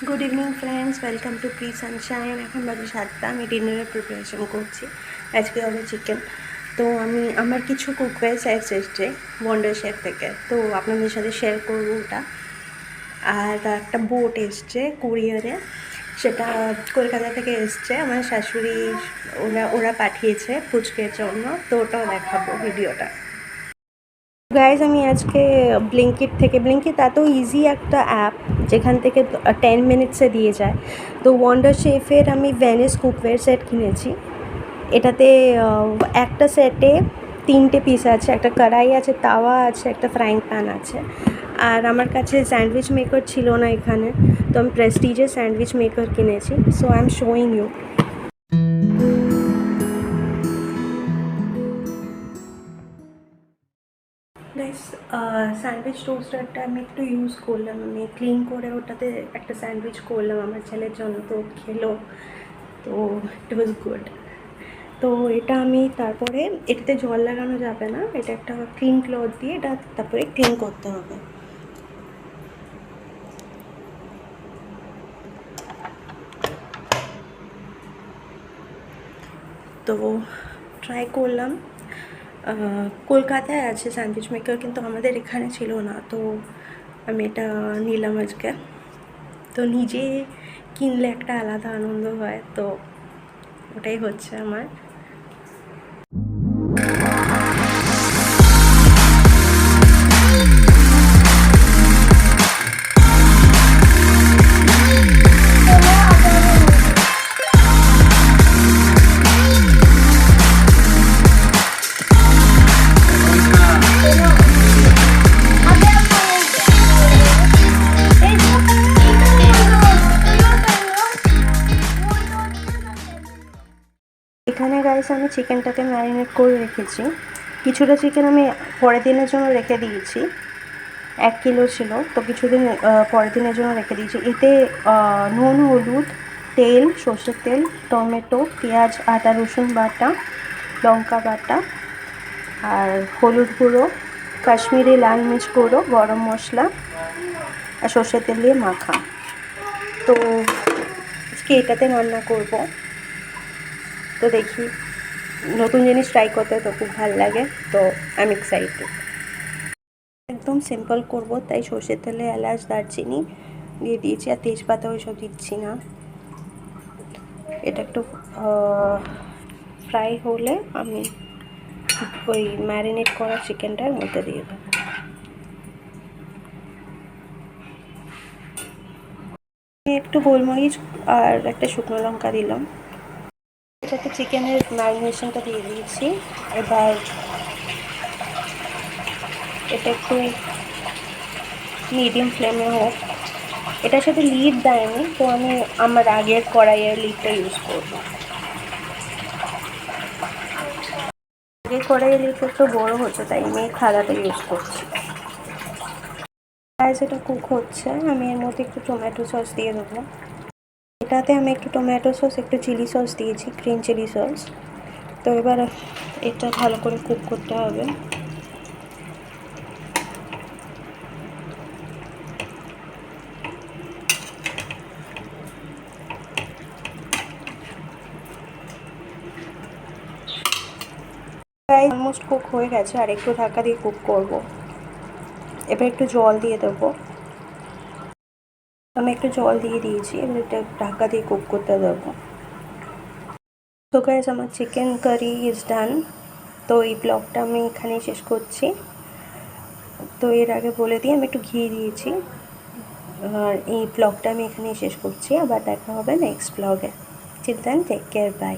Good evening friends, welcome to pre Sunshine. এখন বাজে 7টা। আমি ডিনারের প্রিপারেশন করছি। আজকে হবে চিকেন। তো আমার কিছু কুকওয়্যার সেটস এসছে ওয়ান্ডার শেফ থেকে, তো আপনাদের সাথে শেয়ার করবো ওটা। আর একটা বোট এসছে কুরিয়ারে, সেটা কলকাতা থেকে এসছে। আমার শাশুড়ি ওরা পাঠিয়েছে পুচকের জন্য, তো ওটাও দেখাবো ভিডিওটা। গাইজ, আমি আজকে ব্লিঙ্কিট এত ইজি একটা অ্যাপ যেখান থেকে 10 মিনিটসে দিয়ে যায়। তো ওয়ান্ডার শেফের আমি ভেনিস কুকওয়্যার সেট কিনেছি। এটাতে একটা সেটে 3টে পিস আছে, একটা কড়াই আছে, তাওয়া আছে, একটা ফ্রাইং প্যান আছে। আর আমার কাছে স্যান্ডউইচ মেকার ছিল না এখানে, তো আমি প্রেস্টিজের স্যান্ডউইচ মেকার কিনেছি। So I am showing you. Guys, sandwich টোস্টারটা আমি একটু ইউজ করলাম, আমি ক্লিন করে ওটাতে একটা স্যান্ডউইচ করলাম আমার ছেলের জন্য, তো খেলো, তো ইট ওয়াজ গুড। তো এটা আমি তারপরে এটাতে জল লাগানো যাবে না, এটা একটা ক্লিন ক্লথ দিয়ে এটা তারপরে ক্লিন করতে হবে। তো ট্রাই করলাম। কলকাতায় আছে স্যান্ডউইচ মেকার, কিন্তু আমাদের এখানে ছিল না, তো আমি এটা নিলাম আজকে। তো নিজে কিনলে একটা আলাদা আনন্দ হয়, তো ওটাই হচ্ছে আমার। এখানে গাইস আমি চিকেনটাকে ম্যারিনেট করে রেখেছি। কিছুটা চিকেন আমি পরের দিনের জন্য রেখে দিয়েছি, 1 কিলো ছিল, তো কিছুদিন পরের দিনের জন্য রেখে দিয়েছি। এতে নুন, হলুদ, তেল, সর্ষের তেল, টমেটো, পেঁয়াজ, আদা রসুন বাটা, লঙ্কা বাটা, আর হলুদ গুঁড়ো, কাশ্মীরি লাল মির্চ গুঁড়ো, গরম মশলা আর সর্ষের তেল দিয়ে মাখা। তো আজকে এটাতে রান্না করব। তো দেখি, নতুন জিনিস ট্রাই করতে তো খুব ভালো লাগে, তো আই এম এক্সাইটেড। একদম সিম্পল করব, তাই সর্ষের তেলে এলাচ, দারচিনি দিয়ে দিয়েছি, আর তেজপাতা ওইসব দিচ্ছি না। এটা একটু ফ্রাই হলে আমি ওই ম্যারিনেট করা চিকেনটার মধ্যে দিয়ে দেবো। একটু গোলমরিচ আর একটা শুকনো লঙ্কা দিলাম। এটাতে চিকেনের ম্যারিনেশনটা দিয়ে দিয়েছি। এবার এটা একটু মিডিয়াম ফ্লেমে হোক। এটার সাথে লিড দেয়নি, তো আমি আমার আগের কড়াইয়ের লিডটা ইউজ করব। আগের কড়াইয়ের লিডটা একটু বড় হচ্ছে, তাই আমি থালাটা ইউজ করছি। এটা কুক হচ্ছে, আমি এর মধ্যে একটু টমেটো সস দিয়ে দেবো। এটাতে আমি একটু টমেটো সস, একটু চিলি সস দিয়েছি, গ্রিন চিলি সস। তো এবার এটা ভালো করে কুক করতে হবে। প্রায় অলমোস্ট কুক হয়ে গেছে, আর একটু ঢাকা দিয়ে কুক করব। এবার একটু জল দিয়ে দেবো। আমি একটু জল দিয়ে দিয়েছি, এবার এটা ঢাকা দিয়ে কুক করতে দেবো। তো গাইস, আমার চিকেন কারি ইজ ডান। তো এই ব্লগটা আমি এখানেই শেষ করছি। তো এর আগে বলে দিই, আমি একটু ঘি দিয়েছি। আর এই ব্লগটা আমি এখানেই শেষ করছি, আবার দেখা হবে নেক্সট ব্লগে। Till then, take care, by.